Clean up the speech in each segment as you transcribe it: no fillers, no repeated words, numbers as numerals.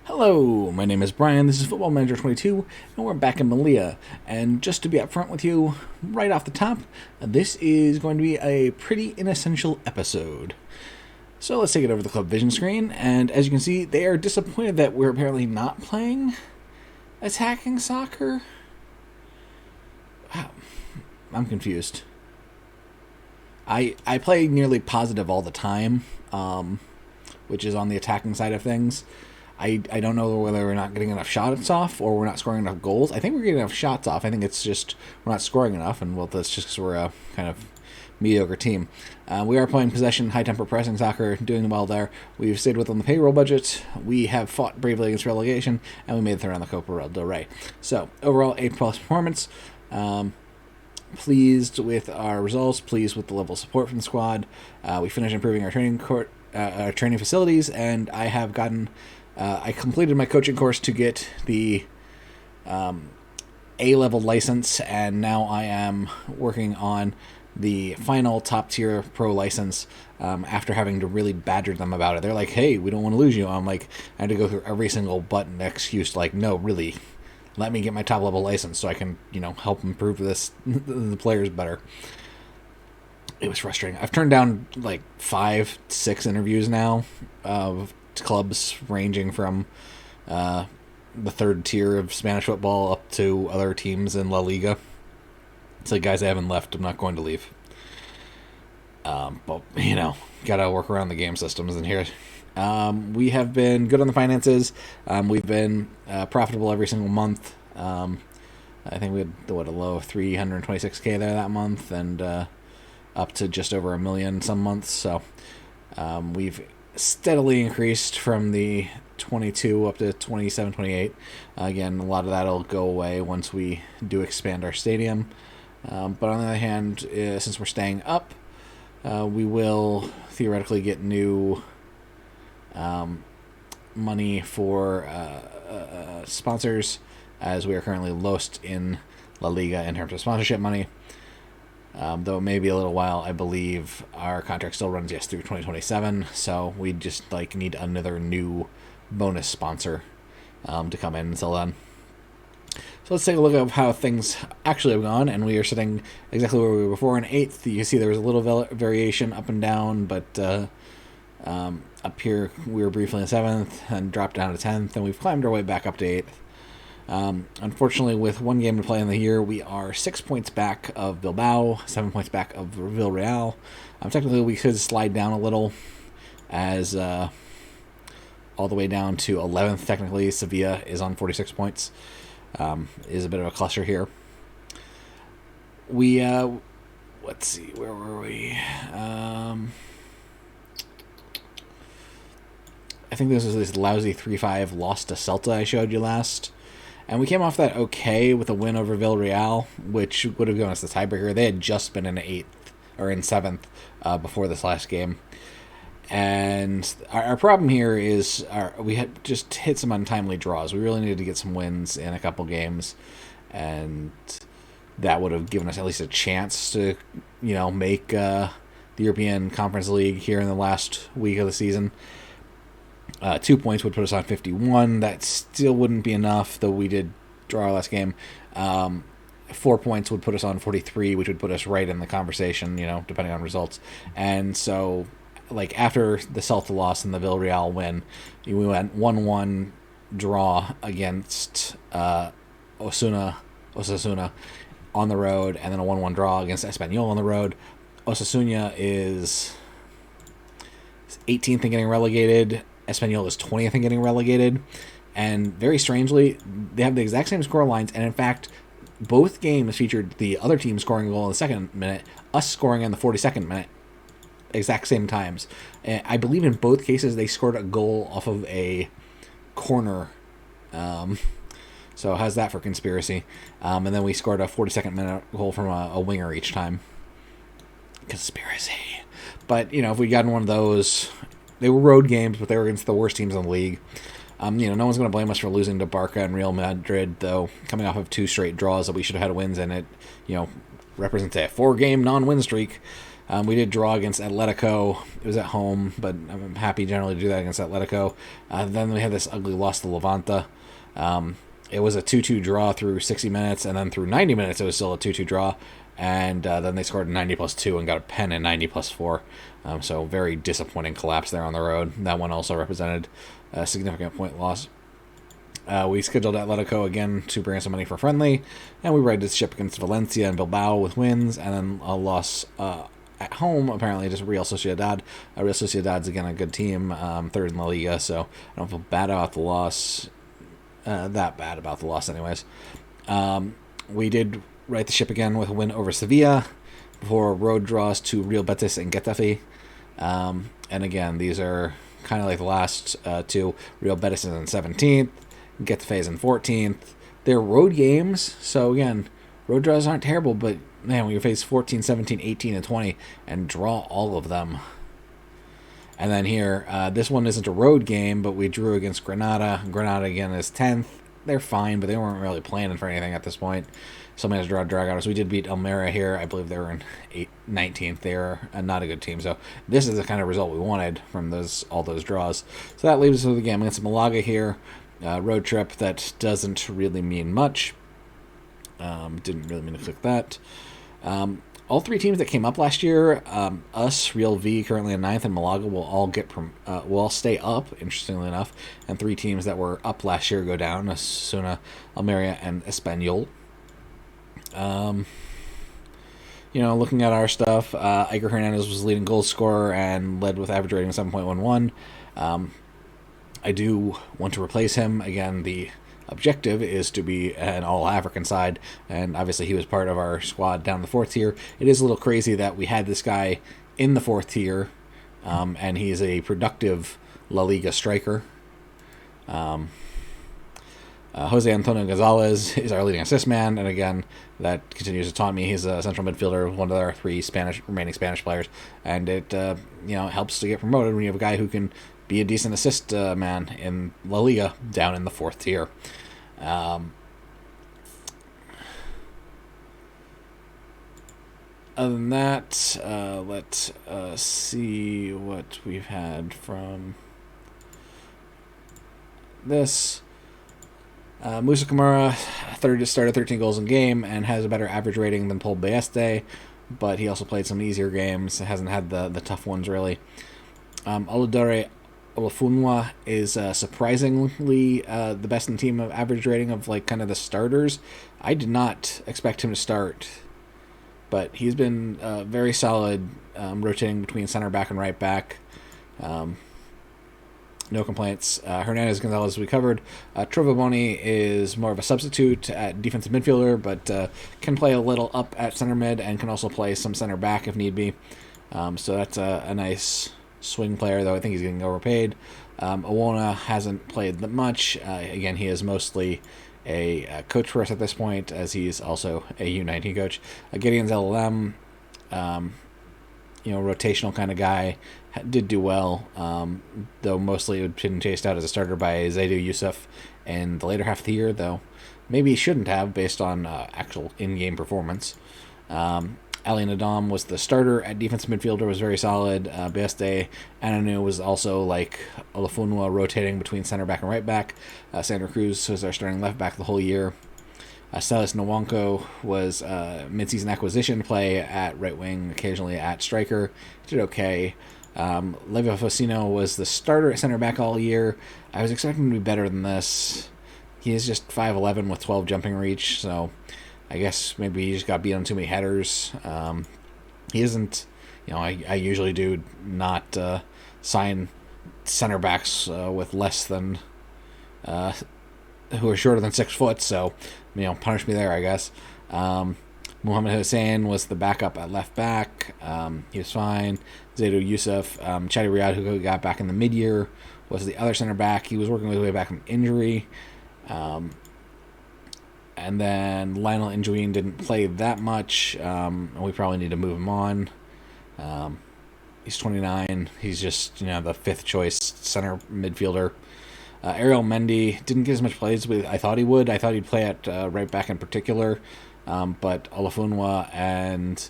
Hello, my name is Brian, this is Football Manager 22, and we're back in Malia. And just to be upfront with you, right off the top, this is going to be a pretty inessential episode. So let's take it over to the Club Vision screen, and as you can see, they are disappointed that we're apparently not playing attacking soccer. Wow, I'm confused. I play nearly positive all the time, which is on the attacking side of things. I don't know whether we're not getting enough shots off or we're not scoring enough goals. I think we're getting enough shots off. I think it's just we're not scoring enough, and well, that's just because we're a kind of mediocre team. We are playing possession, high-tempo pressing soccer, doing well there. We've stayed within the payroll budget. We have fought bravely against relegation, and we made it through on the Copa del Rey. So, overall, A-plus performance. Pleased with our results, pleased with the level of support from the squad. We finished improving our training facilities, and I have gotten... I completed my coaching course to get the A-level license, and now I am working on the final top-tier pro license after having to really badger them about it. They're like, hey, we don't want to lose you. I'm like, I had to go through every single button excuse, like, no, really, let me get my top-level license so I can, help improve the players better. It was frustrating. I've turned down, 5-6 interviews now of clubs ranging from the third tier of Spanish football up to other teams in La Liga. It's like, guys, I haven't left. I'm not going to leave. But, gotta work around the game systems in here. We have been good on the finances. We've been profitable every single month. I think we had, a low of 326K there that month, and up to just over $1 million some months. So we've steadily increased from the 22 up to 27, 28. Again, a lot of that will go away once we do expand our stadium. But on the other hand, since we're staying up, we will theoretically get new money for sponsors, as we are currently lowest in La Liga in terms of sponsorship money. Though it may be a little while. I believe our contract still runs through 2027, so we just need another new bonus sponsor to come in until then. So let's take a look at how things actually have gone, and we are sitting exactly where we were before in 8th. You can see there was a little variation up and down, but up here we were briefly in 7th and dropped down to 10th, and we've climbed our way back up to 8th. Unfortunately, with one game to play in the year, we are 6 points back of Bilbao, 7 points back of Villarreal. Technically, we could slide down a little, as all the way down to 11th. Technically, Sevilla is on 46 points. Is a bit of a cluster here. We let's see, where were we? I think this was this lousy 3-5 loss to Celta I showed you last. And we came off that okay with a win over Villarreal, which would have given us the tiebreaker. They had just been in 8th or in 7th before this last game. And our problem here is we had just hit some untimely draws. We really needed to get some wins in a couple games, and that would have given us at least a chance to, make the European Conference League here in the last week of the season. 2 points would put us on 51. That still wouldn't be enough, though we did draw our last game. 4 points would put us on 43, which would put us right in the conversation, depending on results. And so, after the Celta loss and the Villarreal win, we went 1-1 draw against Osasuna on the road, and then a 1-1 draw against Espanyol on the road. Osasuna is 18th and getting relegated. Espanyol is 20th and getting relegated, and very strangely, they have the exact same score lines, and in fact, both games featured the other team scoring a goal in the second minute, us scoring in the 42nd minute, exact same times. And I believe in both cases they scored a goal off of a corner, so how's that for conspiracy? And then we scored a 42nd minute goal from a winger each time. Conspiracy. But, if we'd gotten one of those... They were road games, but they were against the worst teams in the league. No one's going to blame us for losing to Barca and Real Madrid, though, coming off of 2 straight draws that we should have had wins in. It, represents a 4-game non-win streak. We did draw against Atletico. It was at home, but I'm happy generally to do that against Atletico. Then we had this ugly loss to Levante. It was a 2-2 draw through 60 minutes, and then through 90 minutes it was still a 2-2 draw. And then they scored 90 plus 2 and got a pen in 90 plus 4. So very disappointing collapse there on the road. That one also represented a significant point loss. We scheduled Atletico again to bring us some money for friendly, and we righted the ship against Valencia and Bilbao with wins, and then a loss at home, apparently, just Real Sociedad. Real Sociedad's, again, a good team, third in La Liga, so I don't feel bad about the loss. That bad about the loss, anyways. We did right the ship again with a win over Sevilla before road draws to Real Betis and Getafe. And again, these are kind of like the last two. Real Betis is in 17th, Getafe is in 14th. They're road games, so again, road draws aren't terrible, but man, when you face 14, 17, 18, and 20 and draw all of them. And then here, this one isn't a road game, but we drew against Granada. Granada, again, is 10th. They're fine, but they weren't really planning for anything at this point. Somebody has to drag out us. We did beat Almeria here. I believe they were in 19th. They're not a good team. So this is the kind of result we wanted from all those draws. So that leaves us with the game against Malaga here. Road trip that doesn't really mean much. Didn't really mean to click that. All three teams that came up last year, us, Real V, currently in 9th, and Malaga will all stay up, interestingly enough. And three teams that were up last year go down: Osasuna, Almeria, and Espanyol. Looking at our stuff, Iker Hernandez was leading goal scorer and led with average rating of 7.11. I do want to replace him. Again, the objective is to be an all-African side, and obviously he was part of our squad down the 4th tier. It is a little crazy that we had this guy in the 4th tier, and he's a productive La Liga striker. Jose Antonio Gonzalez is our leading assist man, and again, that continues to taunt me. He's a central midfielder, one of our three remaining Spanish players, and it helps to get promoted when you have a guy who can be a decent assist man in La Liga down in the 4th tier. Other than that, let's see what we've had from this. Musa Kamara started 13 goals in game and has a better average rating than Paul Baeste, but he also played some easier games. Hasn't had the tough ones, really. Oludare Olafunwa is surprisingly the best in the team of average rating of kind of the starters. I did not expect him to start, but he's been very solid, rotating between center back and right back. No complaints. Hernandez Gonzalez we covered. Trovaboni is more of a substitute at defensive midfielder, but can play a little up at center mid and can also play some center back if need be. So that's a nice swing player, though I think he's getting overpaid. Owona hasn't played that much. Again, he is mostly a coach for us at this point, as he's also a U19 coach. Gideon ZLM, rotational kind of guy, did do well, though mostly been chased out as a starter by Zaidou Youssef in the later half of the year, though maybe he shouldn't have based on actual in-game performance. Ali Nadam was the starter at defensive midfielder, was very solid. Beste Ananu was also like Olafunwa, rotating between center back and right back. Sandra Cruz was our starting left back the whole year. Silas Nwanko was mid-season acquisition play at right wing, occasionally at striker. Did okay. Levi Fosino was the starter at center back all year. I was expecting him to be better than this. He is just 5'11" with 12 jumping reach, so I guess maybe he just got beat on too many headers. He isn't, I usually do not sign center backs with less than, who are shorter than 6 foot, so, punish me there, I guess. Mohamed Hussein was the backup at left back. He was fine. Zaidou Youssef, Chadi Riyad, who got back in the mid-year, was the other center back. He was working his way back from injury. And then Lionel Nguyen didn't play that much. And we probably need to move him on. He's 29. He's just, the 5th choice center midfielder. Ariel Mendy didn't get as much plays as I thought he would. I thought he'd play at right back in particular. But Olafunwa and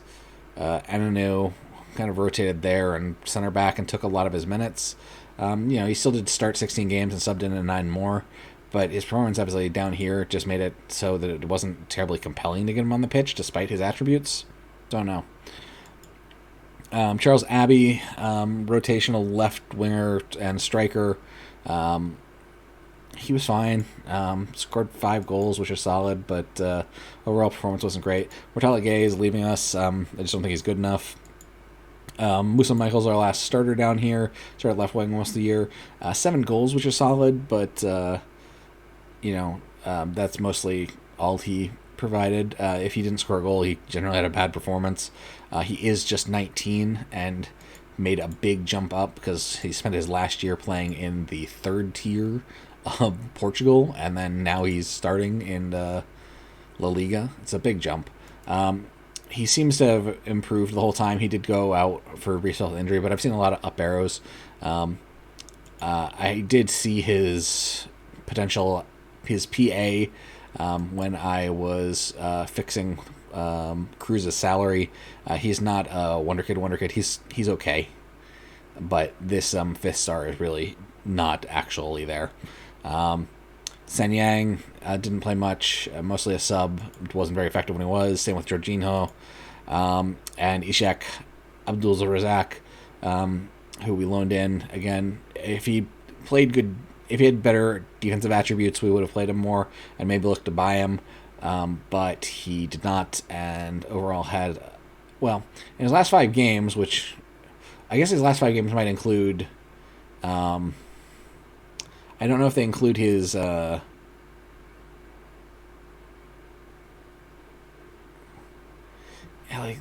Ananu kind of rotated there and center back and took a lot of his minutes. He still did start 16 games and subbed in 9 more, but his performance obviously down here just made it so that it wasn't terribly compelling to get him on the pitch despite his attributes. Don't know. Charles Abbey, rotational left winger and striker. He was fine. Scored 5 goals, which is solid, but overall performance wasn't great. Mortala Gay is leaving us. I just don't think he's good enough. Musa Michael's our last starter down here. Started left wing most of the year. 7 goals, which is solid, but that's mostly all he provided. If he didn't score a goal, he generally had a bad performance. He is just 19 and made a big jump up because he spent his last year playing in the 3rd tier of Portugal, and then now he's starting in La Liga. It's a big jump. He seems to have improved the whole time. He did go out for a brief injury, but I've seen a lot of up arrows. I did see his potential, his PA, when I was fixing Cruz's salary. He's not a wonder kid. He's okay, but this 5th star is really not actually there. Sen Yang didn't play much, mostly a sub. Wasn't very effective when he was. Same with Jorginho. And Ishak Abdul-Razak, who we loaned in. Again, if he played good, if he had better defensive attributes, we would have played him more and maybe looked to buy him. But he did not, and overall had, in his last 5 games, which I guess his last 5 games might include, I don't know if they include his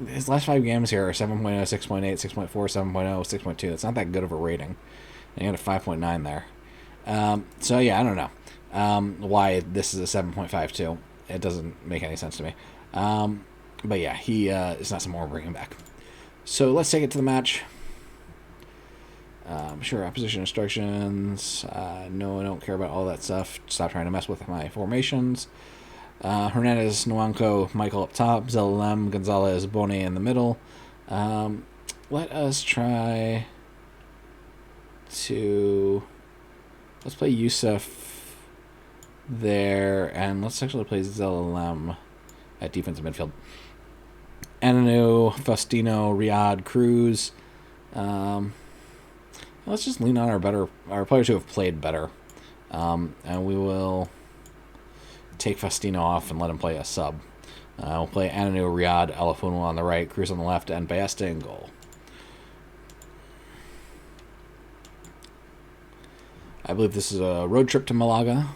his last 5 games here are 7.0, 6.8, 6.4, 7.0, 6.2. That's not that good of a rating. And he got a 5.9 there. So yeah, I don't know why this is a 7.52. It doesn't make any sense to me. But yeah, he is not someone we're bringing back. So let's take it to the match. Sure, opposition instructions. No, I don't care about all that stuff. Stop trying to mess with my formations. Hernandez, Nwanko, Michael up top. Zelalem, Gonzalez, Bone in the middle. Let us try to... Let's play Yusuf there, and let's actually play Zelalem at defensive midfield. Ananu, Faustino, Riyad, Cruz. Let's just lean on our players who have played better. And we will take Faustino off and let him play a sub. We'll play Ananu, Riyad, Alafunwa on the right, Cruz on the left, and Bayesta in goal. I believe this is a road trip to Malaga.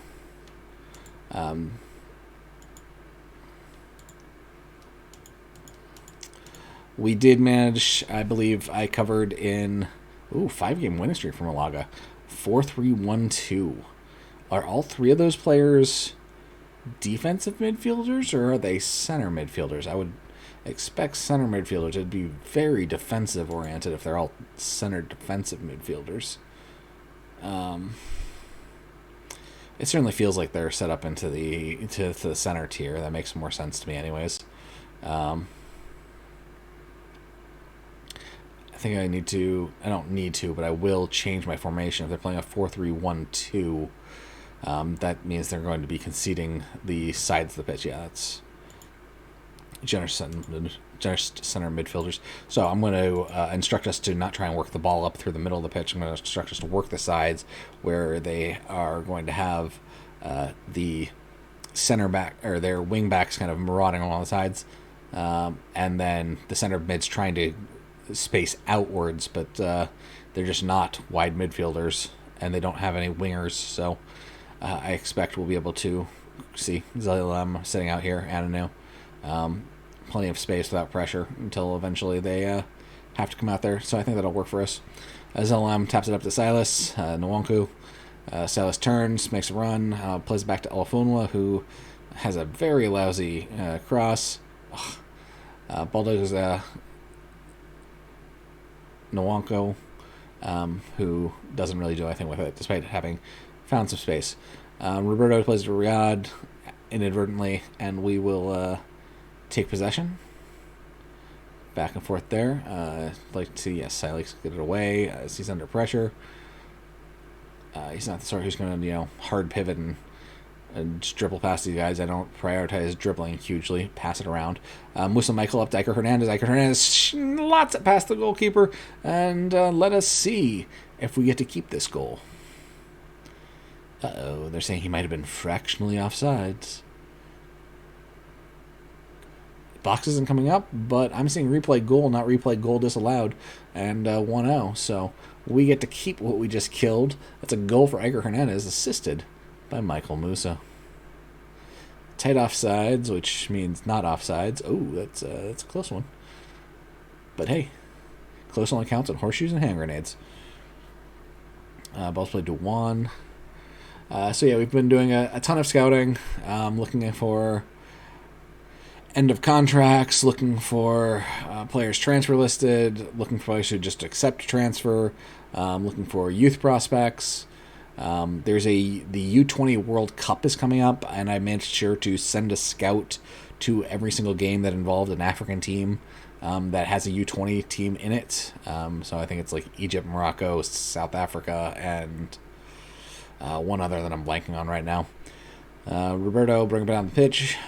We did manage, I believe I covered in... 5-game winning streak for Malaga. 4-3-1-2. Are all 3 of those players defensive midfielders, or are they center midfielders? I would expect center midfielders. It'd be very defensive oriented if they're all center defensive midfielders. It certainly feels like they're set up into the center tier. That makes more sense to me, anyways. I don't need to, but I will change my formation. If they're playing a 4-3-1-2, that means they're going to be conceding the sides of the pitch. Yeah, that's generous center midfielders. So I'm going to instruct us to not try and work the ball up through the middle of the pitch. I'm going to instruct us to work the sides where they are going to have the center back or their wing backs kind of marauding along the sides, and then the center mids trying to space outwards, but they're just not wide midfielders and they don't have any wingers, so I expect we'll be able to see Zelalem sitting out here, Ananu, plenty of space without pressure until eventually they have to come out there, so I think that'll work for us. Zelalem taps it up to Silas, Nwanku. Silas turns, makes a run, plays it back to Alafunwa, who has a very lousy cross. Bulldogs Nwanko, who doesn't really do anything with it, despite having found some space. Roberto plays to Riyad inadvertently, and we will take possession. back and forth there. Like to see, yes, Silex get it away as he's under pressure. He's not the sort who's going to, hard pivot and just dribble past these guys. I don't prioritize dribbling hugely. Pass it around. Musa Michael up to Iker Hernandez. Iker Hernandez lots it past the goalkeeper. And let us see if we get to keep this goal. Uh-oh, they're saying he might have been fractionally offsides. Box isn't coming up, but I'm seeing replay goal, not replay goal disallowed, and 1-0. So we get to keep what we just killed. That's a goal for Iker Hernandez, assisted by Michael Musa. Tight offsides, which means not offsides. Oh, that's a close one. But hey, close only counts on horseshoes and hand grenades. Ball's played to Juan. So yeah, we've been doing a ton of scouting, looking for end of contracts, looking for players transfer listed, looking for players who just accept transfer, looking for youth prospects. There's the U20 World Cup is coming up, and I made sure to send a scout to every single game that involved an African team that has a U20 team in it. So I think it's like Egypt, Morocco, South Africa, and one other that I'm blanking on right now. Roberto, bring him down the pitch.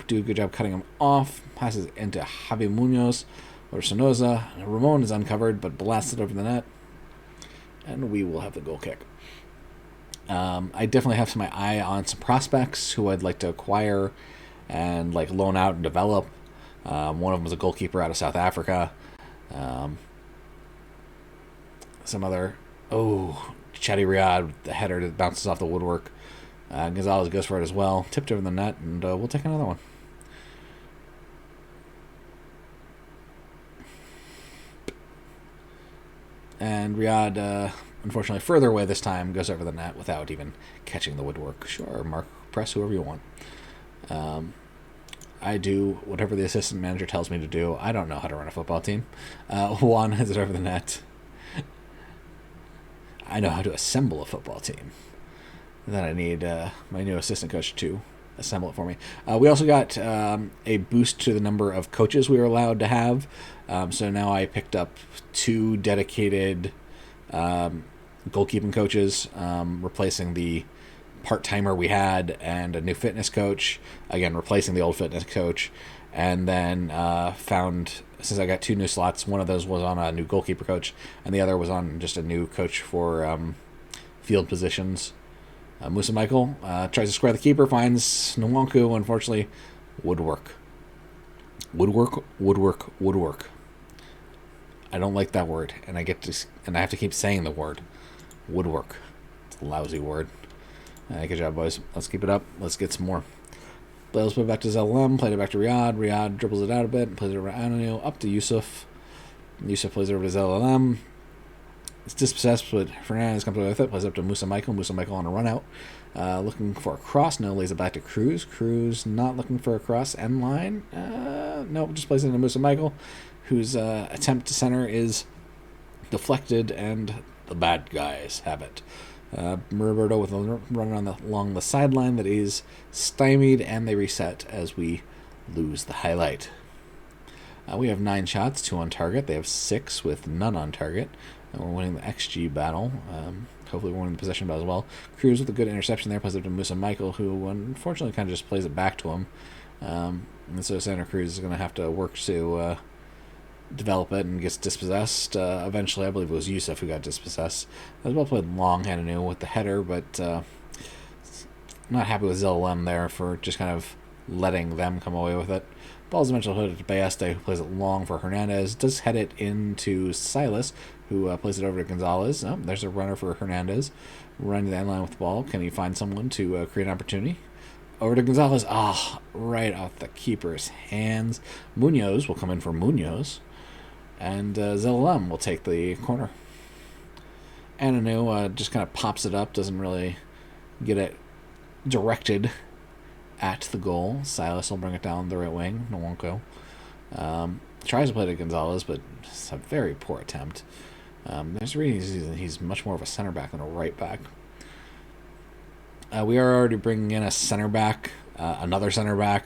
Do a good job cutting him off. Passes into Javi Munoz or Sonoza. Ramon is uncovered, but blasted over the net. And we will have the goal kick. I definitely have my eye on some prospects who I'd like to acquire and like loan out and develop. One of them was a goalkeeper out of South Africa. Some other... Chatty Riyadh, the header that bounces off the woodwork. Gonzalez goes for it as well. Tipped over the net, and we'll take another one. And Riyadh, unfortunately, further away this time, goes over the net without even catching the woodwork. Sure, mark, press whoever you want. I do whatever the assistant manager tells me to do. I don't know how to run a football team. Juan has it over the net. I know how to assemble a football team. Then I need my new assistant coach to assemble it for me. We also got a boost to the number of coaches we were allowed to have. So now I picked up 2 dedicated goalkeeping coaches, replacing the part-timer we had, and a new fitness coach. Again, replacing the old fitness coach. And then found, since I got 2 new slots, one of those was on a new goalkeeper coach, and the other was on just a new coach for field positions. Musa Michael tries to square the keeper, finds Nwanku. Unfortunately, woodwork. I don't like that word, and I have to keep saying the word woodwork. It's a lousy word. Good job, boys. Let's keep it up. Let's get some more. Let's put it back to Zalem, played it back to Riyadh. Riyadh dribbles it out a bit and plays it over to Ananil, up to Yusuf. Yusuf plays it over to Zalem. It's dispossessed, but Fernandez comes away with it, plays up to Musa Michael. Musa Michael on a run out. Looking for a cross. No, lays it back to Cruz. Cruz not looking for a cross. End line. Nope, just plays it into Musa Michael, whose attempt to center is deflected, and the bad guys have it. Roberto with a run along the sideline that is stymied, and they reset as we lose the highlight. We have 9 shots, 2 on target. They have 6 with none on target. And we're winning the XG battle. Hopefully we're winning the possession battle as well. Cruz with a good interception there, plays it to Musa Michael, who unfortunately kind of just plays it back to him. And so Santa Cruz is going to have to work to develop it and gets dispossessed. Eventually, I believe it was Yusuf who got dispossessed. As well played long Hananu with the header, but not happy with Zalem there for just kind of letting them come away with it. Ball's eventually headed to Bayeste, who plays it long for Hernandez. Does head it into Silas, who plays it over to Gonzalez. Oh, there's a runner for Hernandez. Running the end line with the ball. Can he find someone to create an opportunity? Over to Gonzalez. Right off the keeper's hands. Munoz will come in for Munoz. And Zalem will take the corner. Ananu just kind of pops it up. Doesn't really get it directed at the goal. Silas will bring it down the right wing. Nwanko tries to play to Gonzalez, but it's a very poor attempt. There's a reason he's much more of a center back than a right back. We are already bringing in a center back, another center back.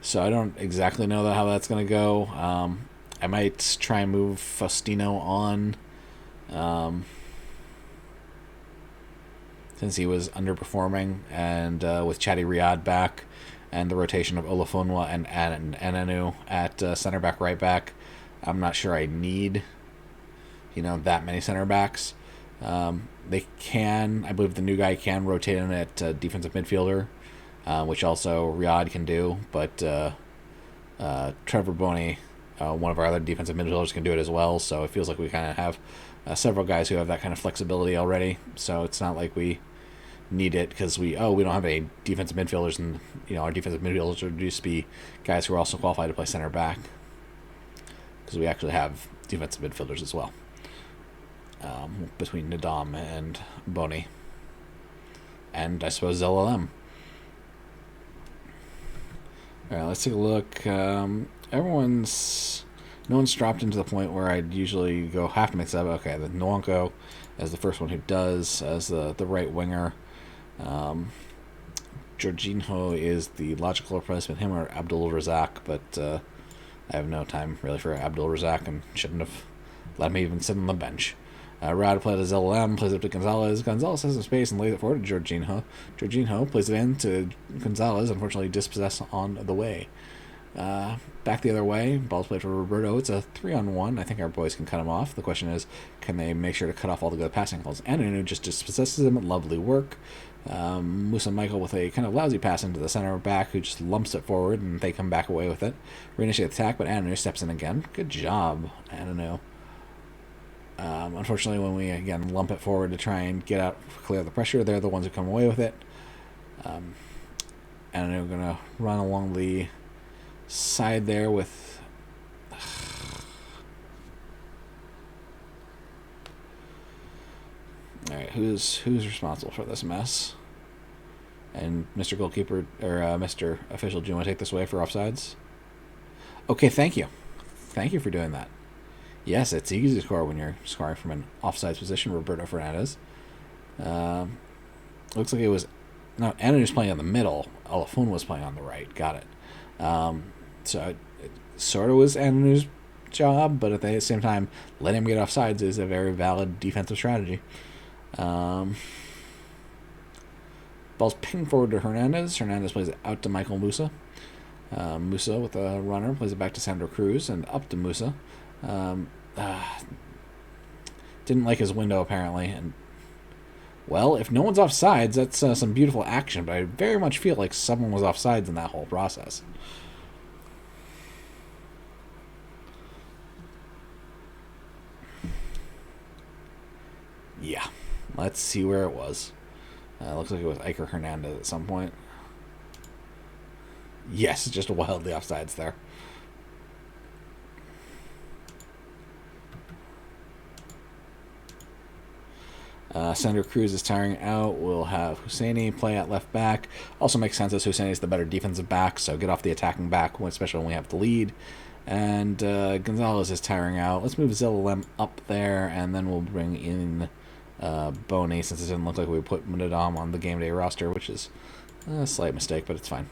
So I don't exactly know how that's going to go. I might try and move Faustino on, since he was underperforming, and with Chatty Riyadh back, and the rotation of Olafunwa and Ananu at center back, right back, I'm not sure I need, that many center backs. They can, I believe the new guy can rotate in at defensive midfielder, which also Riyadh can do, but Trevor Boney, one of our other defensive midfielders, can do it as well. So it feels like we kind of have several guys who have that kind of flexibility already. So it's not like we need it because we don't have any defensive midfielders, and our defensive midfielders would just be guys who are also qualified to play center back, because we actually have defensive midfielders as well, between Nadam and Boney, and I suppose ZLM. All right, let's take a look. No one's dropped into the point where I'd usually have to mix up. Okay, the Nwanko as the first one who does, as the right winger. Jorginho is the logical replacement, him or Abdul Razak, but I have no time really for Abdul Razak and shouldn't have let him even sit on the bench. Rad plays as LM, plays it to Gonzalez. Gonzalez has some space and lays it forward to Jorginho. Jorginho plays it in to Gonzalez, unfortunately dispossessed on the way. Back the other way, ball's played for Roberto. It's a 3-on-1. I think our boys can cut him off. The question is, can they make sure to cut off all the good passing calls? Ananu just dispossesses him. Lovely work. Musa Michael with a kind of lousy pass into the center back, who just lumps it forward, and they come back away with it. Reinitiate the attack, but Ananu steps in again. Good job, Ananu. Unfortunately, when we again lump it forward to try and clear the pressure, they're the ones who come away with it. Ananu gonna run along the side there with all right, who's responsible for this mess? And Mr. Goalkeeper, or Mr. Official, do you want to take this away for offsides? Okay, thank you for doing that. Yes, it's easy to score when you're scoring from an offsides position. Roberto Fernandez. Looks like it was Ananu was playing on the middle. Olafun was playing on the right. Got it. So it sort of was Ananu's job, but at the same time, letting him get offsides is a very valid defensive strategy. Ball's pinged forward to Hernandez. Hernandez plays it out to Michael Musa. Musa with a runner plays it back to Sandro Cruz and up to Musa. Didn't like his window apparently, and well, if no one's offsides, that's some beautiful action, but I very much feel like someone was offsides in that whole process. Yeah, let's see where it was. Looks like it was Iker Hernandez at some point. Yes, just wildly offsides there. Sandro Cruz is tiring out. We'll have Husseini play at left back. Also makes sense as Husseini is the better defensive back, so get off the attacking back, especially when we have the lead. And Gonzalez is tiring out. Let's move Zillalem up there, and then we'll bring in Boney, since it didn't look like we put Munadam on the game day roster, which is a slight mistake, but it's fine.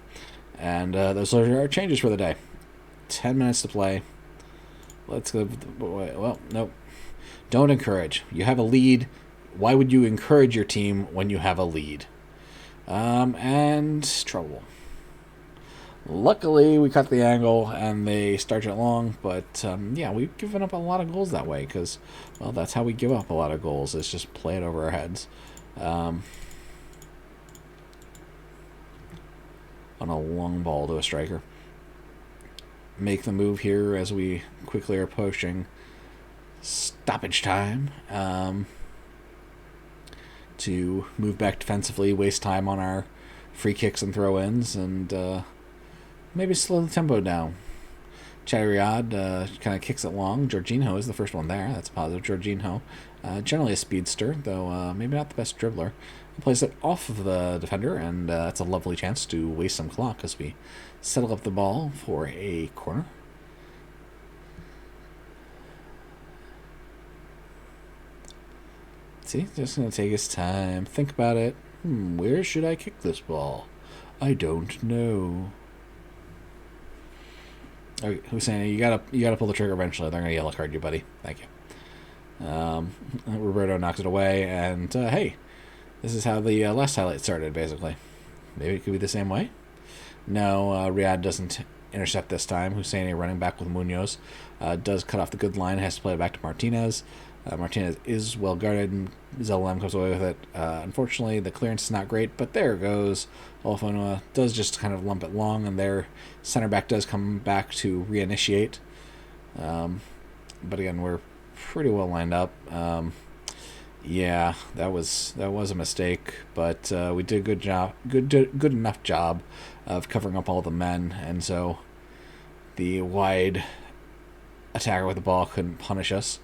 And those are our changes for the day. 10 minutes to play. Let's go. Well, nope. Don't encourage. You have a lead. Why would you encourage your team when you have a lead? And trouble. Luckily, we cut the angle and they start it long, but yeah, we've given up a lot of goals that way because, well, that's how we give up a lot of goals, is just play it over our heads. On a long ball to a striker. Make the move here as we quickly are approaching stoppage time. To move back defensively, waste time on our free kicks and throw-ins, and maybe slow the tempo down. Chariad kind of kicks it long. Jorginho is the first one there. That's positive. Jorginho, generally a speedster, though maybe not the best dribbler. He plays it off of the defender, and that's a lovely chance to waste some clock as we settle up the ball for a corner. See, just going to take his time. Think about it. Where should I kick this ball? I don't know. Okay, Hussein, you gotta pull the trigger eventually. They're gonna yellow card you, buddy. Thank you. Roberto knocks it away, and hey, this is how the last highlight started, basically. Maybe it could be the same way. No, Riyadh doesn't intercept this time. Hussein running back with Munoz does cut off the good line. Has to play it back to Martinez. Martinez is well guarded, and Zelem comes away with it. Unfortunately, the clearance is not great, but there it goes. Olafonua does just kind of lump it long, and their center back does come back to reinitiate. But again, we're pretty well lined up. Yeah, that was a mistake, but we did good enough job of covering up all the men, and so the wide attacker with the ball couldn't punish us.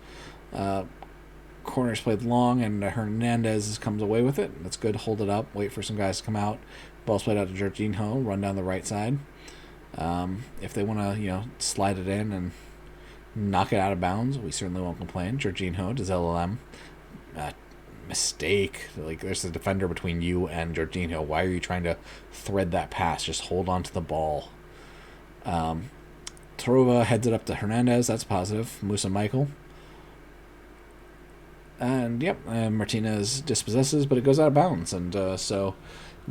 Corners played long, and Hernandez comes away with it. That's good. Hold it up. Wait for some guys to come out. Ball's played out to Jorginho. Run down the right side. If they want to, slide it in and knock it out of bounds, we certainly won't complain. Jorginho to ZLM. Mistake. Like, there's a defender between you and Jorginho. Why are you trying to thread that pass? Just hold on to the ball. Trova heads it up to Hernandez. That's positive. Musa Michael. And, Martinez dispossesses, but it goes out of bounds. And so,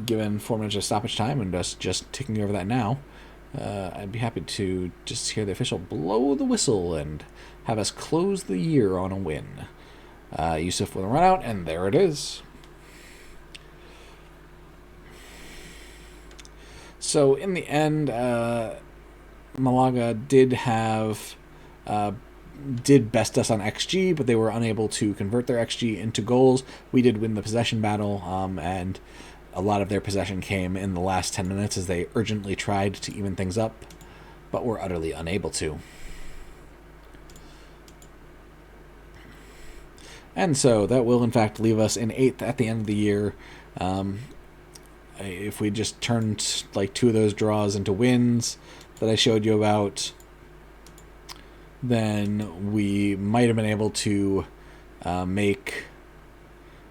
given 4 minutes of stoppage time and just ticking over that now, I'd be happy to just hear the official blow the whistle and have us close the year on a win. Yusuf with a run out, and there it is. So, in the end, Malaga did best us on XG, but they were unable to convert their XG into goals. We did win the possession battle, and a lot of their possession came in the last 10 minutes as they urgently tried to even things up, but were utterly unable to. And so that will, in fact, leave us in 8th at the end of the year. If we just turned like 2 of those draws into wins that I showed you about, then we might have been able to make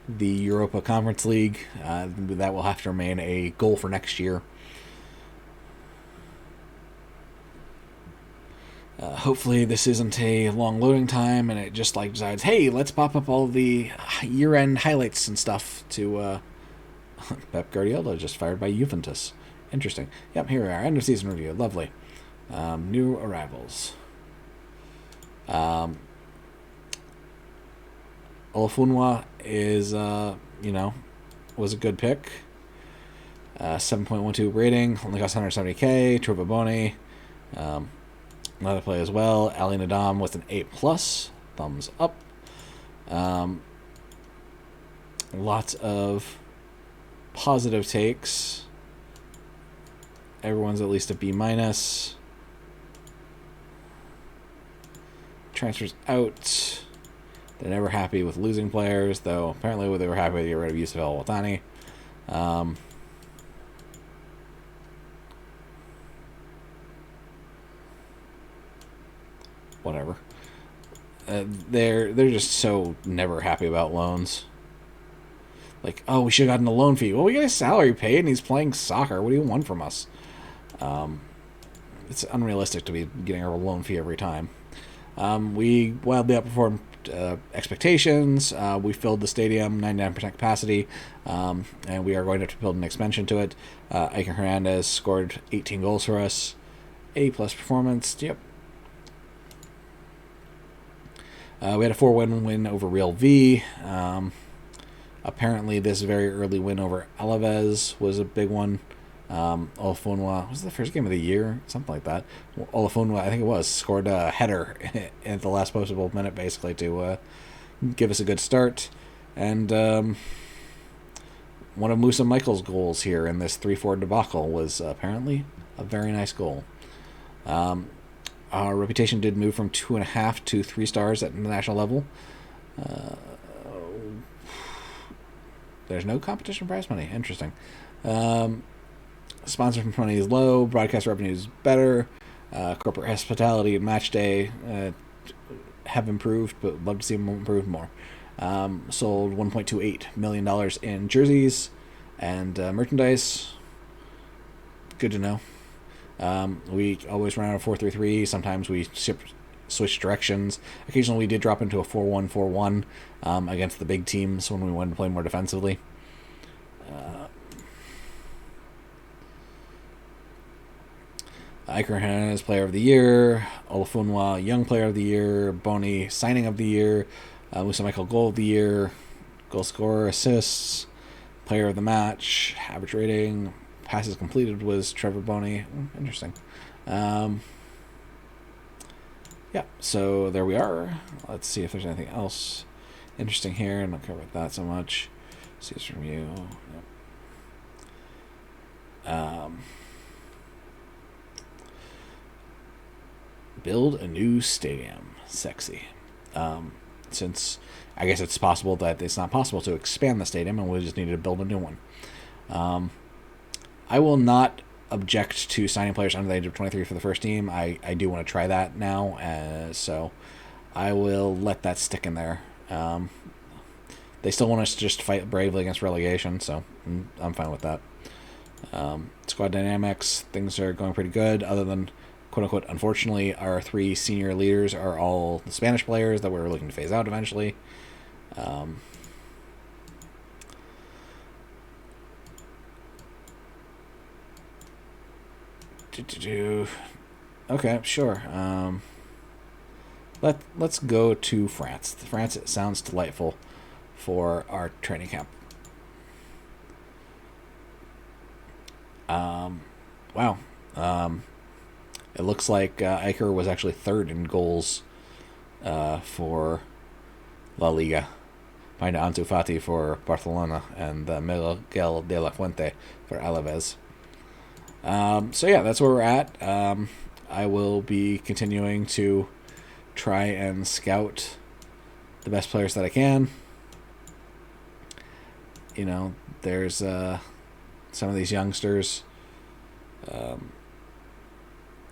the Europa Conference League. That will have to remain a goal for next year. Hopefully this isn't a long loading time and it just decides, hey, let's pop up all the year-end highlights and stuff to Pep Guardiola just fired by Juventus. Interesting. Yep, here we are. End of season review. Lovely. New arrivals. Olafunwa is, was a good pick. 7.12 rating. Only cost 170k. Truvaboni. Another play as well. Ali Nadam with an 8+. Thumbs up. Lots of positive takes. Everyone's at least a B-. Transfers out. They're never happy with losing players, though apparently they were happy to get rid of Yusuf El Watani. Whatever. They're just so never happy about loans. Like, oh, we should have gotten a loan fee. Well, we got his salary paid, and he's playing soccer. What do you want from us? It's unrealistic to be getting a loan fee every time. We wildly outperformed expectations. We filled the stadium 99% capacity, and we are going to have to build an expansion to it. Iker Hernandez scored 18 goals for us. A+ performance. Yep. We had a 4-1 win over Real V. Apparently, this very early win over Alaves was a big one. Olafunwa, was it the first game of the year? Something like that. Olafunwa, I think it was, scored a header at the last possible minute, basically, to give us a good start. And one of Musa Michael's goals here in this 3-4 debacle was apparently a very nice goal. Our reputation did move from 2.5 to 3 stars at the national level. There's no competition prize money. Interesting. Sponsor money is low. Broadcast revenue is better. Corporate hospitality and match day have improved, but would love to see them improve more. Sold $1.28 million in jerseys and merchandise. Good to know. We always run out of 4-3-3. Sometimes we switch directions. Occasionally we did drop into a 4-1-4-1 against the big teams when we wanted to play more defensively. Iker Hernandez, Player of the Year. Olafunwa, Young Player of the Year. Boni, Signing of the Year. Musa Michael, Goal of the Year. Goal scorer, assists. Player of the Match. Average rating. Passes completed was Trevor Boni. Interesting. Yeah, so there we are. Let's see if there's anything else interesting here. I'm not care about that so much. See this from you. Yep. Build a new stadium. Sexy. Since I guess it's possible that it's not possible to expand the stadium and we just need to build a new one. I will not object to signing players under the age of 23 for the first team. I do want to try that now, so I will let that stick in there. They still want us to just fight bravely against relegation, so I'm fine with that. Squad dynamics, things are going pretty good, other than, quote-unquote, unfortunately, our 3 senior leaders are all the Spanish players that we're looking to phase out eventually. Okay, sure. Let's go to France. France, it sounds delightful for our training camp. Wow. It looks like Iker was actually third in goals for La Liga, behind Ansu Fati for Barcelona and Miguel de la Fuente for Alaves. So yeah, that's where we're at. I will be continuing to try and scout the best players that I can. You know, there's some of these youngsters.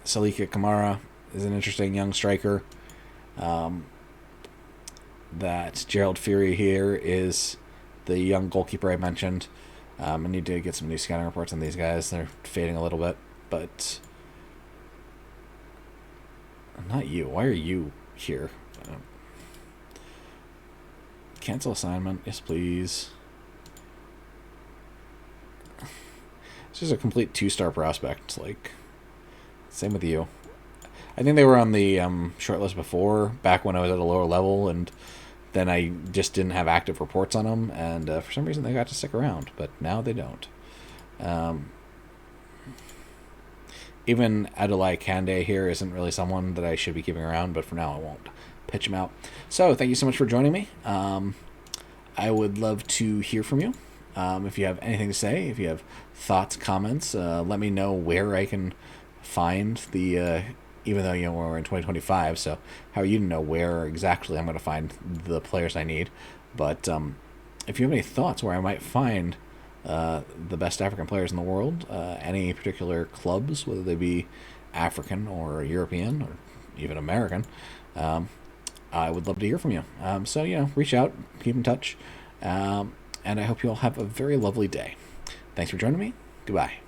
Salika Kamara is an interesting young striker. That Gerald Fury here is the young goalkeeper I mentioned. I need to get some new scouting reports on these guys. They're fading a little bit, but not you. Why are you here? Cancel assignment. Yes, please. This is a complete 2-star prospect. Like, same with you. I think they were on the short list before, back when I was at a lower level, and then I just didn't have active reports on them, and for some reason they got to stick around, but now they don't. Even Adolai Kande here isn't really someone that I should be keeping around, but for now I won't pitch him out. So thank you so much for joining me. I would love to hear from you. If you have anything to say, if you have thoughts, comments, let me know where I can find the... even though, we're in 2025, so how are you to know where exactly I'm going to find the players I need? But if you have any thoughts where I might find the best African players in the world, any particular clubs, whether they be African or European or even American, I would love to hear from you. So, reach out, keep in touch, and I hope you all have a very lovely day. Thanks for joining me. Goodbye.